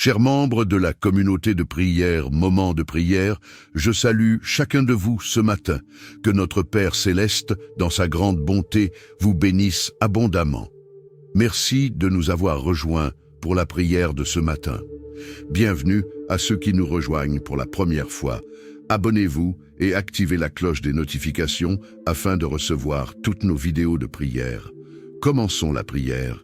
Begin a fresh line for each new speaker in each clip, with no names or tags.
Chers membres de la communauté de prière, moment de prière, je salue chacun de vous ce matin. Que notre Père céleste, dans sa grande bonté, vous bénisse abondamment. Merci de nous avoir rejoints pour la prière de ce matin. Bienvenue à ceux qui nous rejoignent pour la première fois. Abonnez-vous et activez la cloche des notifications afin de recevoir toutes nos vidéos de prière. Commençons la prière.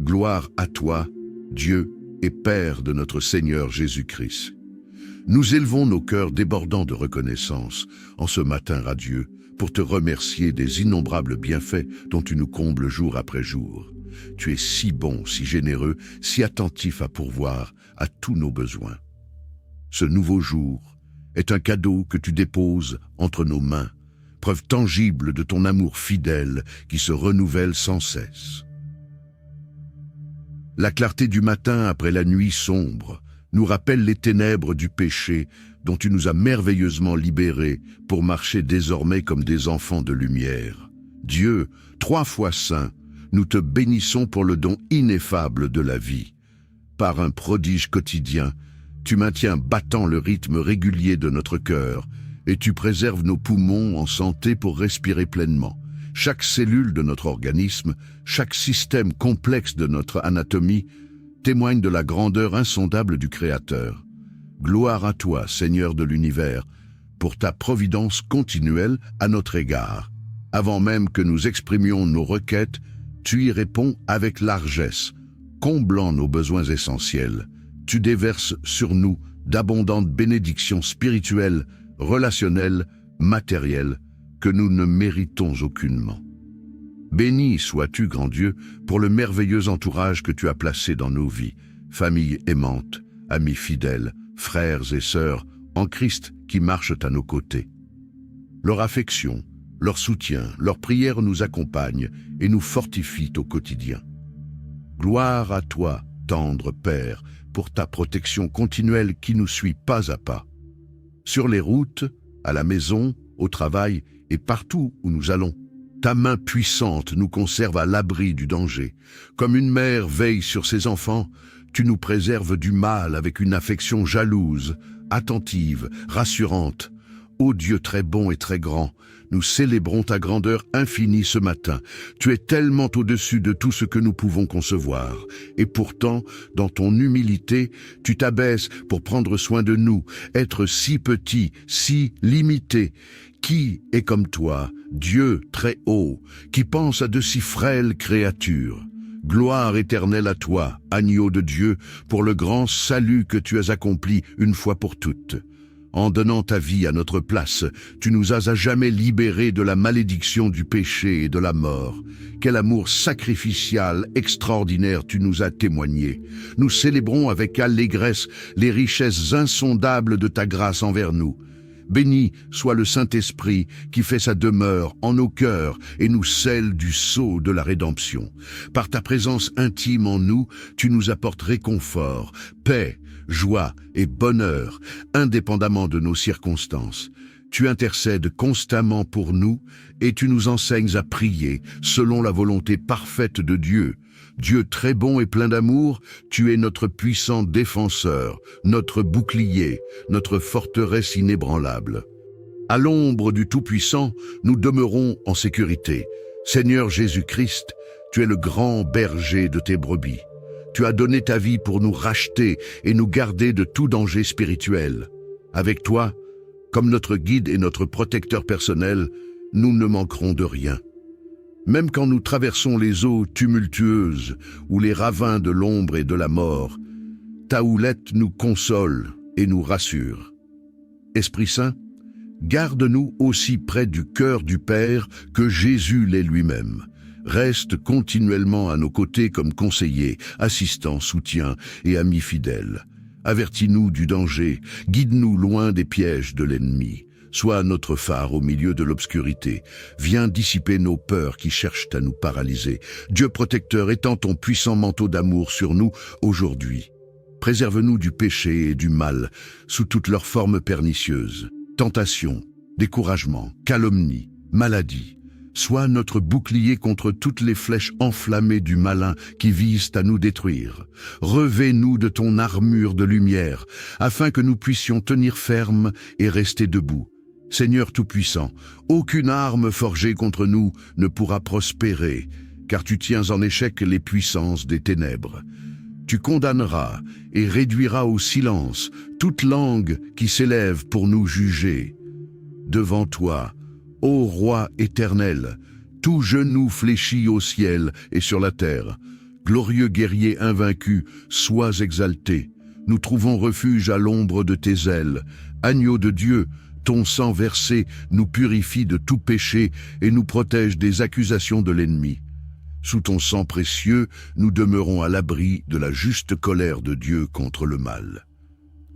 Gloire à toi, Dieu et Père de notre Seigneur Jésus-Christ. Nous élevons nos cœurs débordants de reconnaissance en ce matin radieux pour te remercier des innombrables bienfaits dont tu nous combles jour après jour. Tu es si bon, si généreux, si attentif à pourvoir à tous nos besoins. Ce nouveau jour est un cadeau que tu déposes entre nos mains, preuve tangible de ton amour fidèle qui se renouvelle sans cesse. La clarté du matin après la nuit sombre nous rappelle les ténèbres du péché dont tu nous as merveilleusement libérés pour marcher désormais comme des enfants de lumière. Dieu, 3 fois saint, nous te bénissons pour le don ineffable de la vie. Par un prodige quotidien, tu maintiens battant le rythme régulier de notre cœur et tu préserves nos poumons en santé pour respirer pleinement. Chaque cellule de notre organisme, chaque système complexe de notre anatomie témoigne de la grandeur insondable du Créateur. Gloire à toi, Seigneur de l'univers, pour ta providence continuelle à notre égard. Avant même que nous exprimions nos requêtes, tu y réponds avec largesse, comblant nos besoins essentiels. Tu déverses sur nous d'abondantes bénédictions spirituelles, relationnelles, matérielles, que nous ne méritons aucunement. Béni sois-tu, grand Dieu, pour le merveilleux entourage que tu as placé dans nos vies, famille aimante, amis fidèles, frères et sœurs en Christ qui marchent à nos côtés. Leur affection, leur soutien, leur prière nous accompagnent et nous fortifient au quotidien. Gloire à toi, tendre Père, pour ta protection continuelle qui nous suit pas à pas. Sur les routes, à la maison, au travail et partout où nous allons, ta main puissante nous conserve à l'abri du danger. Comme une mère veille sur ses enfants, tu nous préserves du mal avec une affection jalouse, attentive, rassurante. Ô Dieu très bon et très grand, nous célébrons ta grandeur infinie ce matin. Tu es tellement au-dessus de tout ce que nous pouvons concevoir. Et pourtant, dans ton humilité, tu t'abaisses pour prendre soin de nous, être si petit, si limité. Qui est comme toi, Dieu très haut, qui pense à de si frêles créatures? Gloire éternelle à toi, agneau de Dieu, pour le grand salut que tu as accompli une fois pour toutes. En donnant ta vie à notre place, tu nous as à jamais libérés de la malédiction du péché et de la mort. Quel amour sacrificial extraordinaire tu nous as témoigné. Nous célébrons avec allégresse les richesses insondables de ta grâce envers nous. Béni soit le Saint-Esprit qui fait sa demeure en nos cœurs et nous scelle du sceau de la rédemption. Par ta présence intime en nous, tu nous apportes réconfort, paix, joie et bonheur, indépendamment de nos circonstances. Tu intercèdes constamment pour nous et tu nous enseignes à prier selon la volonté parfaite de Dieu. Dieu très bon et plein d'amour, tu es notre puissant défenseur, notre bouclier, notre forteresse inébranlable. À l'ombre du Tout-Puissant, nous demeurons en sécurité. Seigneur Jésus-Christ, tu es le grand berger de tes brebis. Tu as donné ta vie pour nous racheter et nous garder de tout danger spirituel. Avec toi, comme notre guide et notre protecteur personnel, nous ne manquerons de rien. Même quand nous traversons les eaux tumultueuses ou les ravins de l'ombre et de la mort, ta houlette nous console et nous rassure. Esprit Saint, garde-nous aussi près du cœur du Père que Jésus l'est lui-même. Reste continuellement à nos côtés comme conseiller, assistant, soutien et ami fidèle. Avertis-nous du danger, guide-nous loin des pièges de l'ennemi. Sois notre phare au milieu de l'obscurité. Viens dissiper nos peurs qui cherchent à nous paralyser. Dieu protecteur, étends ton puissant manteau d'amour sur nous aujourd'hui. Préserve-nous du péché et du mal, sous toutes leurs formes pernicieuses. Tentation, découragement, calomnie, maladie. Sois notre bouclier contre toutes les flèches enflammées du malin qui visent à nous détruire. Revêt-nous de ton armure de lumière, afin que nous puissions tenir ferme et rester debout. Seigneur Tout-Puissant, aucune arme forgée contre nous ne pourra prospérer, car tu tiens en échec les puissances des ténèbres. Tu condamneras et réduiras au silence toute langue qui s'élève pour nous juger. Devant toi, ô Roi éternel, tout genou fléchit au ciel et sur la terre. Glorieux guerrier invaincu, sois exalté. Nous trouvons refuge à l'ombre de tes ailes. Agneau de Dieu, ton sang versé nous purifie de tout péché et nous protège des accusations de l'ennemi. Sous ton sang précieux, nous demeurons à l'abri de la juste colère de Dieu contre le mal.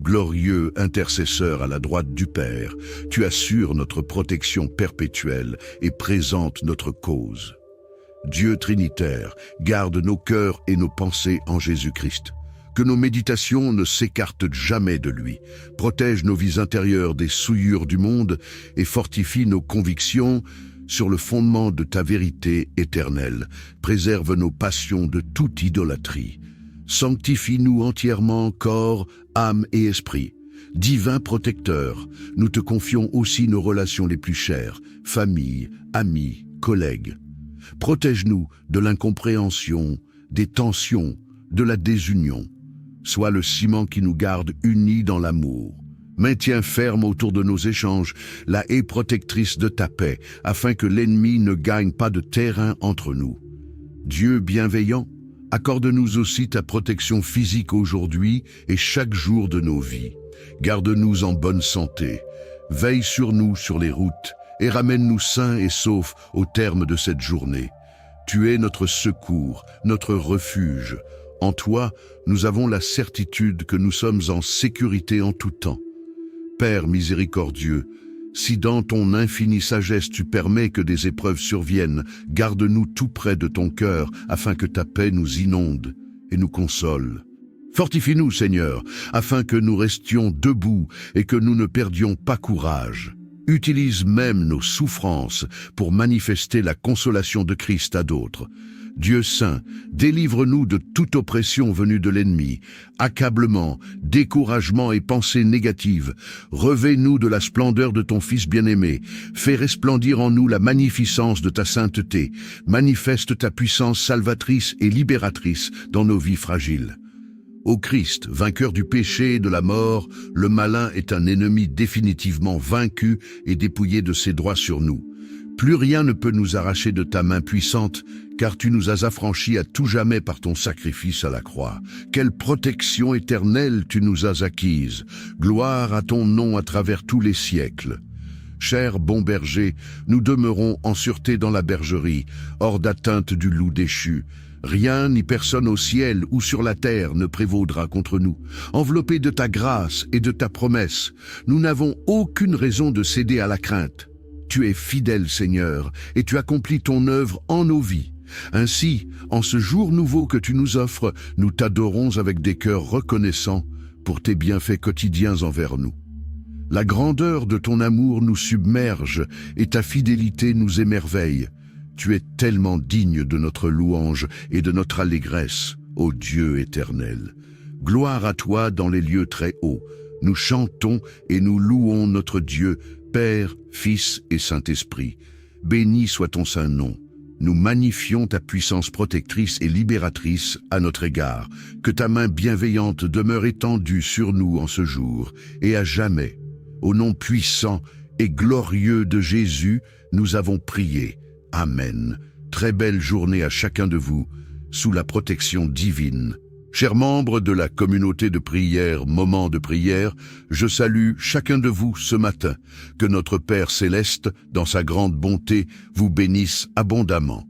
Glorieux intercesseur à la droite du Père, tu assures notre protection perpétuelle et présentes notre cause. Dieu Trinitaire, garde nos cœurs et nos pensées en Jésus-Christ. Que nos méditations ne s'écartent jamais de lui. Protège nos vies intérieures des souillures du monde et fortifie nos convictions sur le fondement de ta vérité éternelle. Préserve nos passions de toute idolâtrie. Sanctifie-nous entièrement, corps, âme et esprit. Divin protecteur, nous te confions aussi nos relations les plus chères, famille, amis, collègues. Protège-nous de l'incompréhension, des tensions, de la désunion. Sois le ciment qui nous garde unis dans l'amour. Maintiens ferme autour de nos échanges la haie protectrice de ta paix, afin que l'ennemi ne gagne pas de terrain entre nous. Dieu bienveillant, accorde-nous aussi ta protection physique aujourd'hui et chaque jour de nos vies. Garde-nous en bonne santé, veille sur nous sur les routes et ramène-nous sains et saufs au terme de cette journée. Tu es notre secours, notre refuge. En toi, nous avons la certitude que nous sommes en sécurité en tout temps. Père miséricordieux, si dans ton infinie sagesse tu permets que des épreuves surviennent, garde-nous tout près de ton cœur, afin que ta paix nous inonde et nous console. Fortifie-nous, Seigneur, afin que nous restions debout et que nous ne perdions pas courage. Utilise même nos souffrances pour manifester la consolation de Christ à d'autres. Dieu saint, délivre-nous de toute oppression venue de l'ennemi, accablement, découragement et pensées négatives. Revêt-nous de la splendeur de ton Fils bien-aimé. Fais resplendir en nous la magnificence de ta sainteté. Manifeste ta puissance salvatrice et libératrice dans nos vies fragiles. Ô Christ, vainqueur du péché et de la mort, le malin est un ennemi définitivement vaincu et dépouillé de ses droits sur nous. Plus rien ne peut nous arracher de ta main puissante, car tu nous as affranchis à tout jamais par ton sacrifice à la croix. Quelle protection éternelle tu nous as acquise. Gloire à ton nom à travers tous les siècles. Cher bon berger, nous demeurons en sûreté dans la bergerie, hors d'atteinte du loup déchu. Rien ni personne au ciel ou sur la terre ne prévaudra contre nous. Enveloppés de ta grâce et de ta promesse, nous n'avons aucune raison de céder à la crainte. Tu es fidèle, Seigneur, et tu accomplis ton œuvre en nos vies. Ainsi, en ce jour nouveau que tu nous offres, nous t'adorons avec des cœurs reconnaissants pour tes bienfaits quotidiens envers nous. La grandeur de ton amour nous submerge et ta fidélité nous émerveille. Tu es tellement digne de notre louange et de notre allégresse, ô Dieu éternel. Gloire à toi dans les lieux très hauts. Nous chantons et nous louons notre Dieu, Père, Fils et Saint-Esprit. Béni soit ton saint nom. Nous magnifions ta puissance protectrice et libératrice à notre égard. Que ta main bienveillante demeure étendue sur nous en ce jour et à jamais. Au nom puissant et glorieux de Jésus, nous avons prié. Amen. Très belle journée à chacun de vous, sous la protection divine. Chers membres de la communauté de prière, Moment de prière, je salue chacun de vous ce matin. Que notre Père céleste, dans sa grande bonté, vous bénisse abondamment.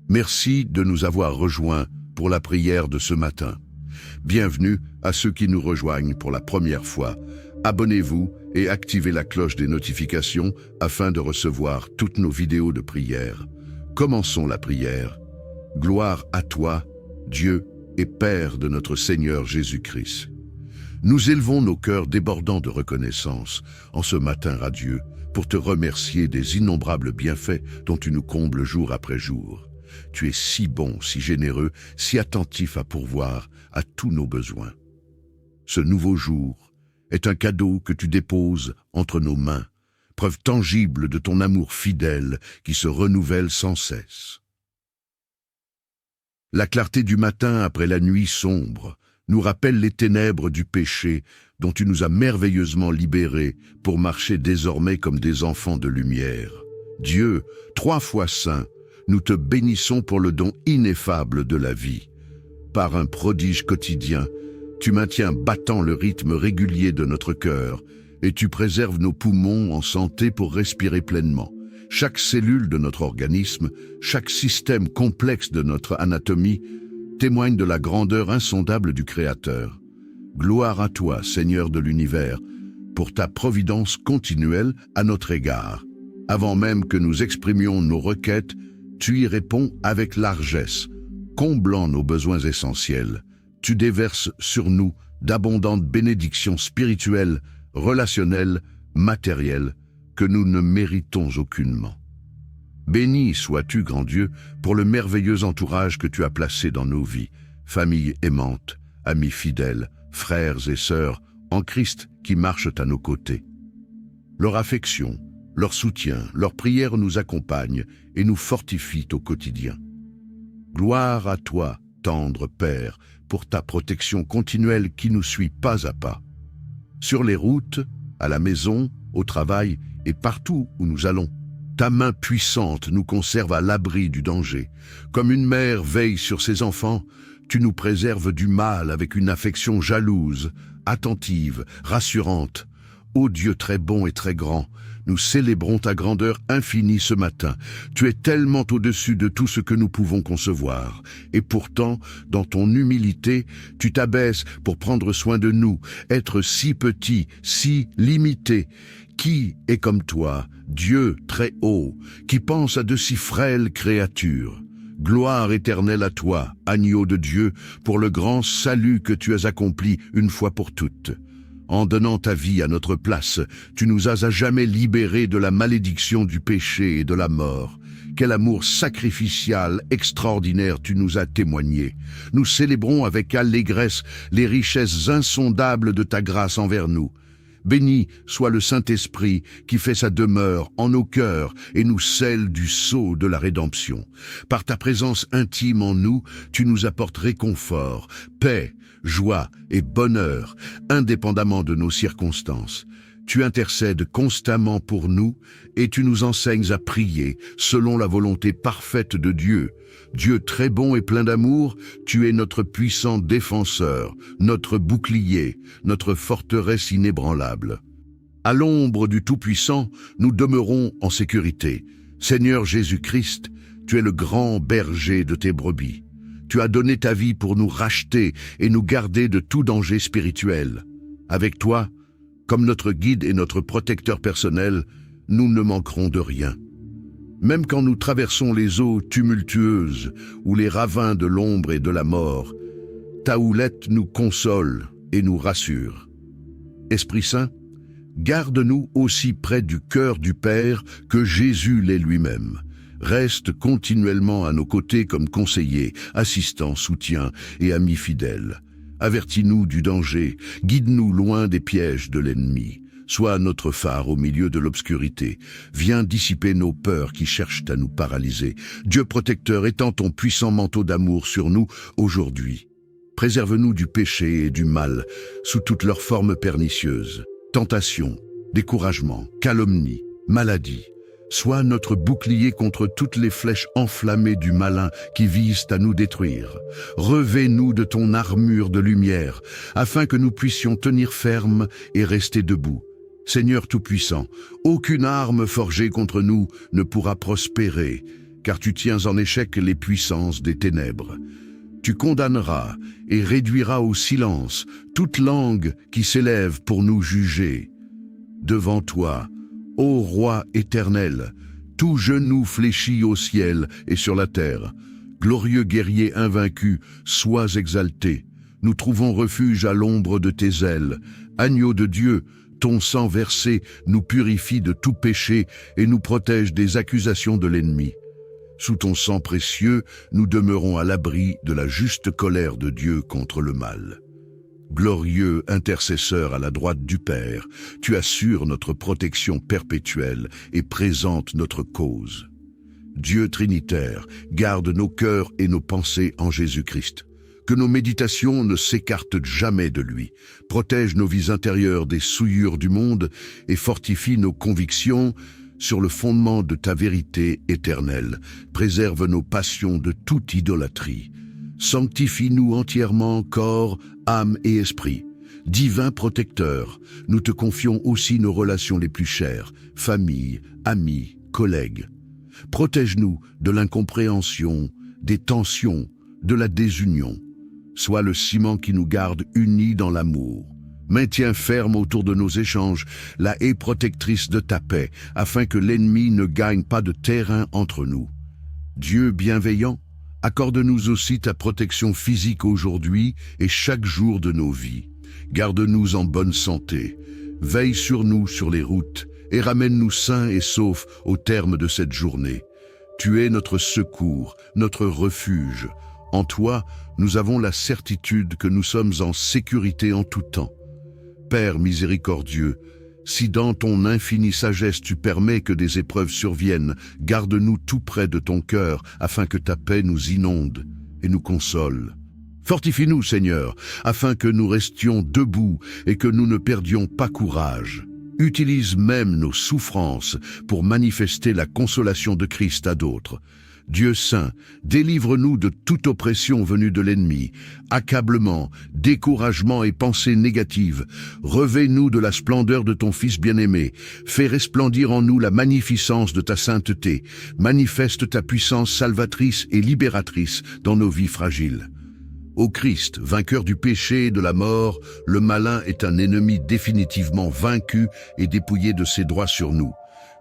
Merci de nous avoir rejoints pour la prière de ce matin. Bienvenue à ceux qui nous rejoignent pour la première fois. Abonnez-vous et activez la cloche des notifications afin de recevoir toutes nos vidéos de prière. Commençons la prière. Gloire à toi, Dieu et Père de notre Seigneur Jésus-Christ. Nous élevons nos cœurs débordants de reconnaissance en ce matin radieux pour te remercier des innombrables bienfaits dont tu nous combles jour après jour. Tu es si bon, si généreux, si attentif à pourvoir à tous nos besoins. Ce nouveau jour est un cadeau que tu déposes entre nos mains, preuve tangible de ton amour fidèle qui se renouvelle sans cesse. La clarté du matin après la nuit sombre nous rappelle les ténèbres du péché dont tu nous as merveilleusement libérés pour marcher désormais comme des enfants de lumière. Dieu, 3 fois saint, nous te bénissons pour le don ineffable de la vie. Par un prodige quotidien, tu maintiens battant le rythme régulier de notre cœur et tu préserves nos poumons en santé pour respirer pleinement. Chaque cellule de notre organisme, chaque système complexe de notre anatomie témoigne de la grandeur insondable du Créateur. Gloire à toi, Seigneur de l'univers, pour ta providence continuelle à notre égard. Avant même que nous exprimions nos requêtes, tu y réponds avec largesse, comblant nos besoins essentiels. Tu déverses sur nous d'abondantes bénédictions spirituelles, relationnelles, matérielles, que nous ne méritons aucunement. Béni sois-tu, grand Dieu, pour le merveilleux entourage que tu as placé dans nos vies, famille aimante, amis fidèles, frères et sœurs en Christ qui marchent à nos côtés. Leur affection, leur soutien, leur prière nous accompagnent et nous fortifient au quotidien. Gloire à toi, tendre Père, pour ta protection continuelle qui nous suit pas à pas. Sur les routes, à la maison, au travail et partout où nous allons, ta main puissante nous conserve à l'abri du danger. Comme une mère veille sur ses enfants, tu nous préserves du mal avec une affection jalouse, attentive, rassurante. Ô Dieu très bon et très grand, nous célébrons ta grandeur infinie ce matin. Tu es tellement au-dessus de tout ce que nous pouvons concevoir. Et pourtant, dans ton humilité, tu t'abaisses pour prendre soin de nous, être si petit, si limité. Qui est comme toi, Dieu très haut, qui pense à de si frêles créatures? Gloire éternelle à toi, agneau de Dieu, pour le grand salut que tu as accompli une fois pour toutes. En donnant ta vie à notre place, tu nous as à jamais libérés de la malédiction du péché et de la mort. Quel amour sacrificial extraordinaire tu nous as témoigné. Nous célébrons avec allégresse les richesses insondables de ta grâce envers nous. Béni soit le Saint-Esprit qui fait sa demeure en nos cœurs et nous scelle du sceau de la rédemption. Par ta présence intime en nous, tu nous apportes réconfort, paix, joie et bonheur, indépendamment de nos circonstances. Tu intercèdes constamment pour nous et tu nous enseignes à prier selon la volonté parfaite de Dieu. Dieu très bon et plein d'amour, tu es notre puissant défenseur, notre bouclier, notre forteresse inébranlable. À l'ombre du Tout-Puissant, nous demeurons en sécurité. Seigneur Jésus-Christ, tu es le grand berger de tes brebis. Tu as donné ta vie pour nous racheter et nous garder de tout danger spirituel. Avec toi, comme notre guide et notre protecteur personnel, nous ne manquerons de rien. Même quand nous traversons les eaux tumultueuses ou les ravins de l'ombre et de la mort, ta houlette nous console et nous rassure. Esprit Saint, garde-nous aussi près du cœur du Père que Jésus l'est lui-même. Reste continuellement à nos côtés comme conseiller, assistant, soutien et ami fidèle. Avertis-nous du danger, guide-nous loin des pièges de l'ennemi. Sois notre phare au milieu de l'obscurité. Viens dissiper nos peurs qui cherchent à nous paralyser. Dieu protecteur, étends ton puissant manteau d'amour sur nous aujourd'hui. Préserve-nous du péché et du mal, sous toutes leurs formes pernicieuses. Tentation, découragement, calomnie, maladie. Sois notre bouclier contre toutes les flèches enflammées du malin qui visent à nous détruire. Revêt-nous de ton armure de lumière, afin que nous puissions tenir ferme et rester debout. Seigneur Tout-Puissant, aucune arme forgée contre nous ne pourra prospérer, car tu tiens en échec les puissances des ténèbres. Tu condamneras et réduiras au silence toute langue qui s'élève pour nous juger. Devant toi, ô Roi éternel, tout genou fléchit au ciel et sur la terre. Glorieux guerrier invaincu, sois exalté. Nous trouvons refuge à l'ombre de tes ailes. Agneau de Dieu, ton sang versé nous purifie de tout péché et nous protège des accusations de l'ennemi. Sous ton sang précieux, nous demeurons à l'abri de la juste colère de Dieu contre le mal. Glorieux intercesseur à la droite du Père, tu assures notre protection perpétuelle et présentes notre cause. Dieu Trinitaire, garde nos cœurs et nos pensées en Jésus-Christ. Que nos méditations ne s'écartent jamais de lui. Protège nos vies intérieures des souillures du monde et fortifie nos convictions sur le fondement de ta vérité éternelle. Préserve nos passions de toute idolâtrie. Sanctifie-nous entièrement, corps, âme et esprit. Divin protecteur, nous te confions aussi nos relations les plus chères, famille, amis, collègues. Protège-nous de l'incompréhension, des tensions, de la désunion. Sois le ciment qui nous garde unis dans l'amour. Maintiens ferme autour de nos échanges la haie protectrice de ta paix, afin que l'ennemi ne gagne pas de terrain entre nous. Dieu bienveillant, accorde-nous aussi ta protection physique aujourd'hui et chaque jour de nos vies. Garde-nous en bonne santé, veille sur nous sur les routes et ramène-nous sains et saufs au terme de cette journée. Tu es notre secours, notre refuge. En toi, nous avons la certitude que nous sommes en sécurité en tout temps. Père miséricordieux, si dans ton infinie sagesse tu permets que des épreuves surviennent, garde-nous tout près de ton cœur, afin que ta paix nous inonde et nous console. Fortifie-nous, Seigneur, afin que nous restions debout et que nous ne perdions pas courage. Utilise même nos souffrances pour manifester la consolation de Christ à d'autres. Dieu saint, délivre-nous de toute oppression venue de l'ennemi, accablement, découragement et pensées négatives. Revêt-nous de la splendeur de ton Fils bien-aimé. Fais resplendir en nous la magnificence de ta sainteté. Manifeste ta puissance salvatrice et libératrice dans nos vies fragiles. Ô Christ, vainqueur du péché et de la mort, le malin est un ennemi définitivement vaincu et dépouillé de ses droits sur nous.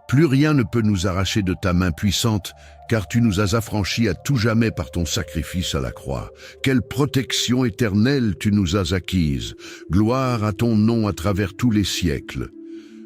Plus rien ne peut nous arracher de ta main puissante, car tu nous as affranchis à tout jamais par ton sacrifice à la croix. Quelle protection éternelle tu nous as acquise. Gloire à ton nom à travers tous les siècles.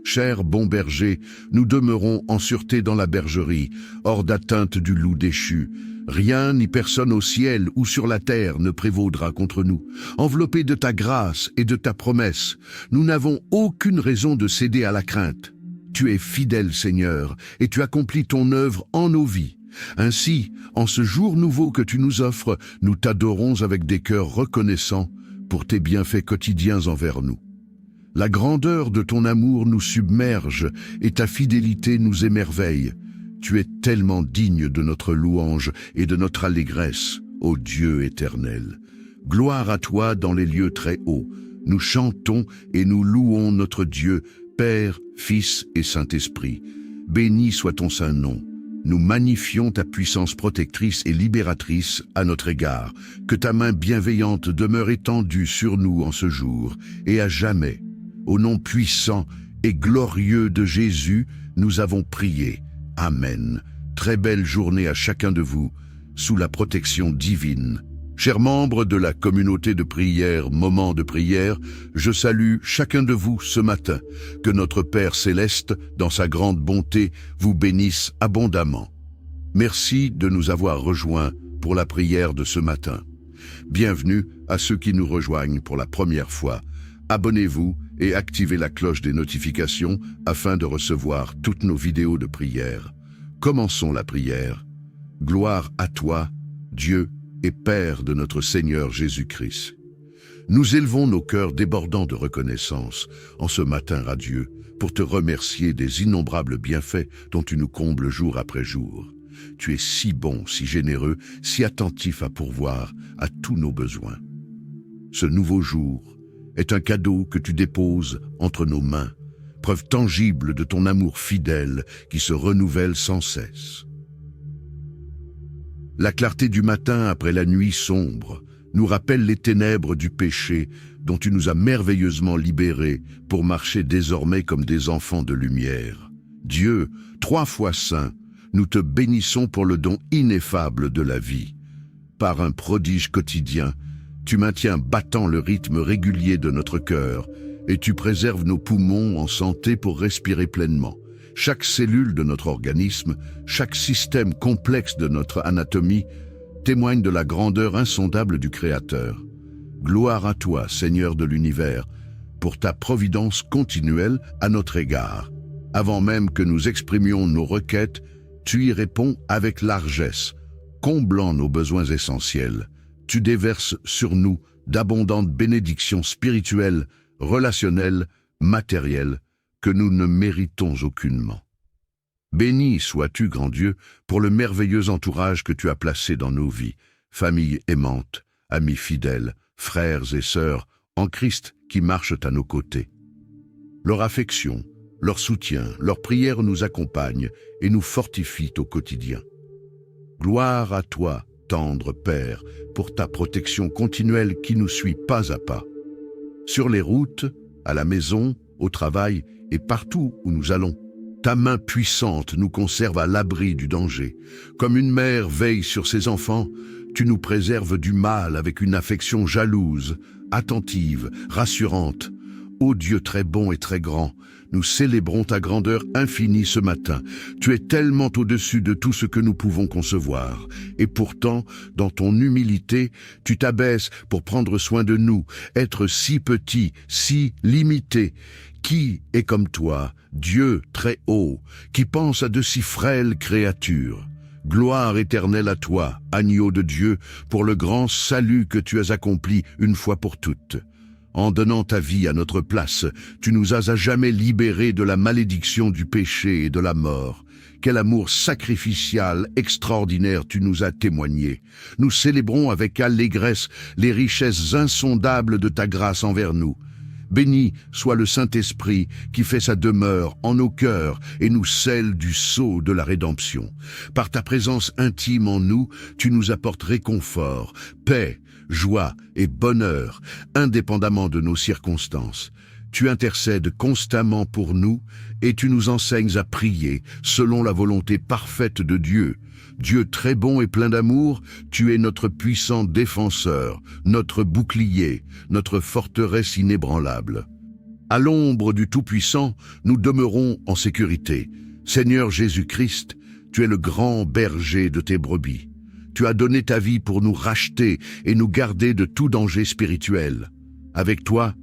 Cher bon berger, nous demeurons en sûreté dans la bergerie, hors d'atteinte du loup déchu. Rien ni personne au ciel ou sur la terre ne prévaudra contre nous. Enveloppés de ta grâce et de ta promesse, nous n'avons aucune raison de céder à la crainte. Tu es fidèle, Seigneur, et tu accomplis ton œuvre en nos vies. Ainsi, en ce jour nouveau que tu nous offres, nous t'adorons avec des cœurs reconnaissants pour tes bienfaits quotidiens envers nous. La grandeur de ton amour nous submerge et ta fidélité nous émerveille. Tu es tellement digne de notre louange et de notre allégresse, ô Dieu éternel. Gloire à toi dans les lieux très hauts. Nous chantons et nous louons notre Dieu, Père, Fils et Saint-Esprit. Béni soit ton saint nom. Nous magnifions ta puissance protectrice et libératrice à notre égard. Que ta main bienveillante demeure étendue sur nous en ce jour et à jamais. Au nom puissant et glorieux de Jésus, nous avons prié. Amen. Très belle journée à chacun de vous, sous la protection divine. Chers membres de la communauté de prière, Moment de prière, je salue chacun de vous ce matin. Que notre Père céleste, dans sa grande bonté, vous bénisse abondamment. Merci de nous avoir rejoints pour la prière de ce matin. Bienvenue à ceux qui nous rejoignent pour la première fois. Abonnez-vous et activez la cloche des notifications afin de recevoir toutes nos vidéos de prière. Commençons la prière. Gloire à toi, Dieu et Père de notre Seigneur Jésus-Christ. Nous élevons nos cœurs débordants de reconnaissance en ce matin radieux pour te remercier des innombrables bienfaits dont tu nous combles jour après jour. Tu es si bon, si généreux, si attentif à pourvoir à tous nos besoins. Ce nouveau jour est un cadeau que tu déposes entre nos mains, preuve tangible de ton amour fidèle qui se renouvelle sans cesse. La clarté du matin après la nuit sombre nous rappelle les ténèbres du péché dont tu nous as merveilleusement libérés pour marcher désormais comme des enfants de lumière. Dieu, 3 fois saint, nous te bénissons pour le don ineffable de la vie. Par un prodige quotidien, tu maintiens battant le rythme régulier de notre cœur et tu préserves nos poumons en santé pour respirer pleinement. Chaque cellule de notre organisme, chaque système complexe de notre anatomie témoigne de la grandeur insondable du Créateur. Gloire à toi, Seigneur de l'univers, pour ta providence continuelle à notre égard. Avant même que nous exprimions nos requêtes, tu y réponds avec largesse, comblant nos besoins essentiels. Tu déverses sur nous d'abondantes bénédictions spirituelles, relationnelles, matérielles, que nous ne méritons aucunement. Béni sois-tu, grand Dieu, pour le merveilleux entourage que tu as placé dans nos vies, famille aimante, amis fidèles, frères et sœurs en Christ qui marchent à nos côtés. Leur affection, leur soutien, leur prière nous accompagnent et nous fortifient au quotidien. Gloire à toi, tendre Père, pour ta protection continuelle qui nous suit pas à pas. Sur les routes, à la maison, au travail et partout où nous allons, ta main puissante nous conserve à l'abri du danger. Comme une mère veille sur ses enfants, tu nous préserves du mal avec une affection jalouse, attentive, rassurante. Ô Dieu très bon et très grand, nous célébrons ta grandeur infinie ce matin. Tu es tellement au-dessus de tout ce que nous pouvons concevoir. Et pourtant, dans ton humilité, tu t'abaisses pour prendre soin de nous, être si petit, si limité. Qui est comme toi, Dieu très haut, qui pense à de si frêles créatures? Gloire éternelle à toi, agneau de Dieu, pour le grand salut que tu as accompli une fois pour toutes. En donnant ta vie à notre place, tu nous as à jamais libérés de la malédiction du péché et de la mort. Quel amour sacrificial extraordinaire tu nous as témoigné. Nous célébrons avec allégresse les richesses insondables de ta grâce envers nous. Béni soit le Saint-Esprit qui fait sa demeure en nos cœurs et nous scelle du sceau de la rédemption. Par ta présence intime en nous, tu nous apportes réconfort, paix, joie et bonheur, indépendamment de nos circonstances. Tu intercèdes constamment pour nous et tu nous enseignes à prier selon la volonté parfaite de Dieu. Dieu très bon et plein d'amour, tu es notre puissant défenseur, notre bouclier, notre forteresse inébranlable. À l'ombre du Tout-Puissant, nous demeurons en sécurité. Seigneur Jésus-Christ, tu es le grand berger de tes brebis. Tu as donné ta vie pour nous racheter et nous garder de tout danger spirituel. Avec toi,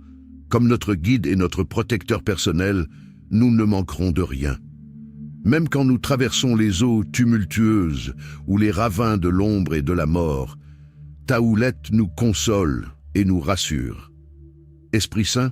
comme notre guide et notre protecteur personnel, nous ne manquerons de rien. Même quand nous traversons les eaux tumultueuses ou les ravins de l'ombre et de la mort, ta houlette nous console et nous rassure. Esprit Saint,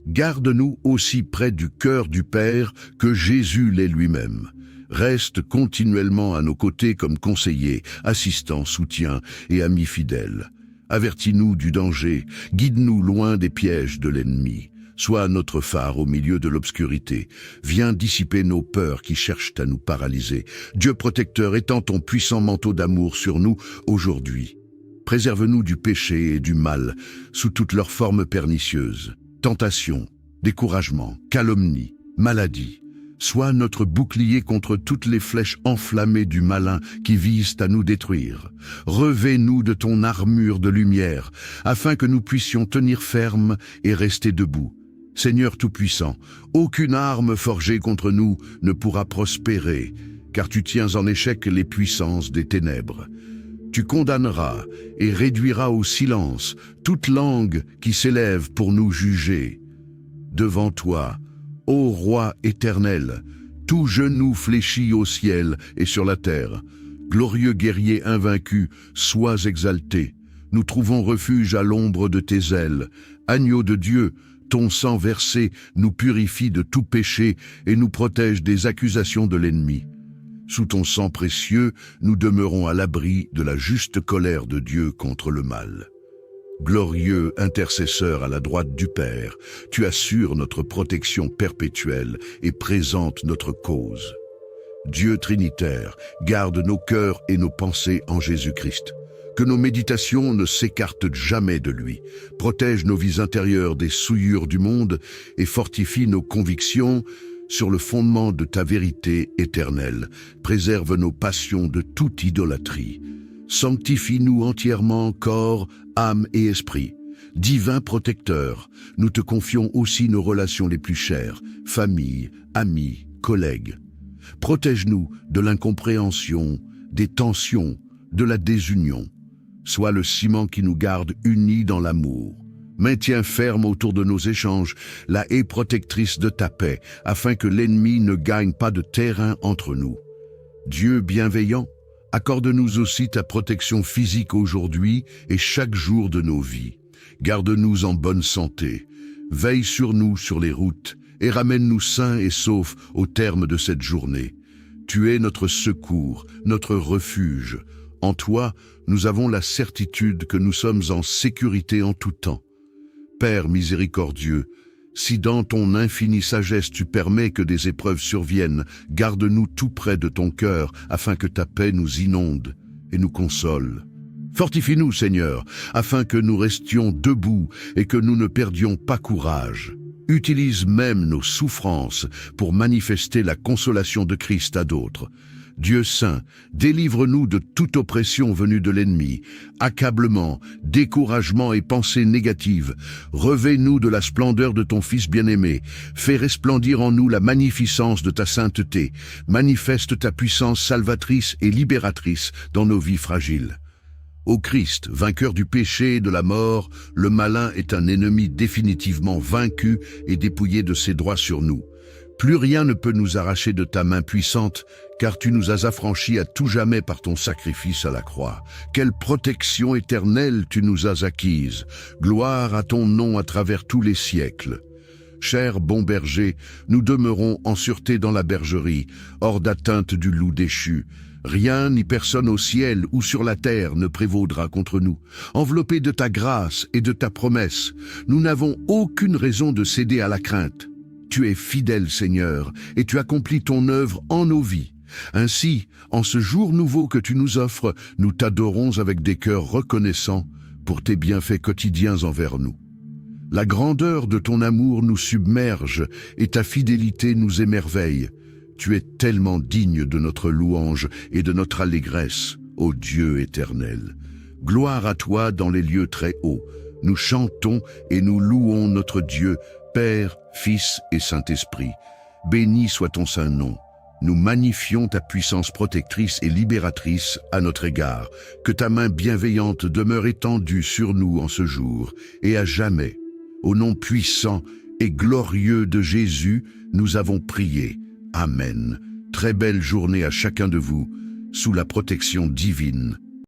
garde-nous aussi près du cœur du Père que Jésus l'est lui-même. Reste continuellement à nos côtés comme conseiller, assistant, soutien et ami fidèle. Avertis-nous du danger, guide-nous loin des pièges de l'ennemi. Sois notre phare au milieu de l'obscurité. Viens dissiper nos peurs qui cherchent à nous paralyser. Dieu protecteur, étends ton puissant manteau d'amour sur nous aujourd'hui. Préserve-nous du péché et du mal, sous toutes leurs formes pernicieuses. Tentation, découragement, calomnie, maladie. Sois notre bouclier contre toutes les flèches enflammées du malin qui visent à nous détruire. Revêt-nous de ton armure de lumière, afin que nous puissions tenir ferme et rester debout. Seigneur Tout-Puissant, aucune arme forgée contre nous ne pourra prospérer, car tu tiens en échec les puissances des ténèbres. Tu condamneras et réduiras au silence toute langue qui s'élève pour nous juger. Devant toi, ô Roi éternel, tout genou fléchit au ciel et sur la terre. Glorieux guerrier invaincu, sois exalté. Nous trouvons refuge à l'ombre de tes ailes. Agneau de Dieu, ton sang versé nous purifie de tout péché et nous protège des accusations de l'ennemi. Sous ton sang précieux, nous demeurons à l'abri de la juste colère de Dieu contre le mal. Glorieux intercesseur à la droite du Père, tu assures notre protection perpétuelle et présentes notre cause. Dieu Trinitaire, garde nos cœurs et nos pensées en Jésus-Christ. Que nos méditations ne s'écartent jamais de lui. Protège nos vies intérieures des souillures du monde et fortifie nos convictions sur le fondement de ta vérité éternelle. Préserve nos passions de toute idolâtrie. Sanctifie-nous entièrement, corps, âme et esprit. Divin protecteur, nous te confions aussi nos relations les plus chères, famille, amis, collègues. Protège-nous de l'incompréhension, des tensions, de la désunion. Sois le ciment qui nous garde unis dans l'amour. Maintiens ferme autour de nos échanges la haie protectrice de ta paix, afin que l'ennemi ne gagne pas de terrain entre nous. Dieu bienveillant, accorde-nous aussi ta protection physique aujourd'hui et chaque jour de nos vies. Garde-nous en bonne santé, veille sur nous sur les routes et ramène-nous sains et saufs au terme de cette journée. Tu es notre secours, notre refuge. En toi, nous avons la certitude que nous sommes en sécurité en tout temps. Père miséricordieux, si dans ton infinie sagesse tu permets que des épreuves surviennent, garde-nous tout près de ton cœur afin que ta paix nous inonde et nous console. Fortifie-nous, Seigneur, afin que nous restions debout et que nous ne perdions pas courage. Utilise même nos souffrances pour manifester la consolation de Christ à d'autres. Dieu saint, délivre-nous de toute oppression venue de l'ennemi, accablement, découragement et pensées négatives. Revêt-nous de la splendeur de ton Fils bien-aimé. Fais resplendir en nous la magnificence de ta sainteté. Manifeste ta puissance salvatrice et libératrice dans nos vies fragiles. Ô Christ, vainqueur du péché et de la mort, le malin est un ennemi définitivement vaincu et dépouillé de ses droits sur nous. Plus rien ne peut nous arracher de ta main puissante, car tu nous as affranchis à tout jamais par ton sacrifice à la croix. Quelle protection éternelle tu nous as acquise. Gloire à ton nom à travers tous les siècles. Cher bon berger, nous demeurons en sûreté dans la bergerie, hors d'atteinte du loup déchu. Rien ni personne au ciel ou sur la terre ne prévaudra contre nous. Enveloppés de ta grâce et de ta promesse, nous n'avons aucune raison de céder à la crainte. Tu es fidèle, Seigneur, et tu accomplis ton œuvre en nos vies. Ainsi, en ce jour nouveau que tu nous offres, nous t'adorons avec des cœurs reconnaissants pour tes bienfaits quotidiens envers nous. La grandeur de ton amour nous submerge et ta fidélité nous émerveille. Tu es tellement digne de notre louange et de notre allégresse, ô Dieu éternel. Gloire à toi dans les lieux très hauts. Nous chantons et nous louons notre Dieu, Père, Fils et Saint-Esprit. Béni soit ton saint nom. Nous magnifions ta puissance protectrice et libératrice à notre égard. Que ta main bienveillante demeure étendue sur nous en ce jour et à jamais. Au nom puissant et glorieux de Jésus, nous avons prié. Amen. Très belle journée à chacun de vous, sous la protection divine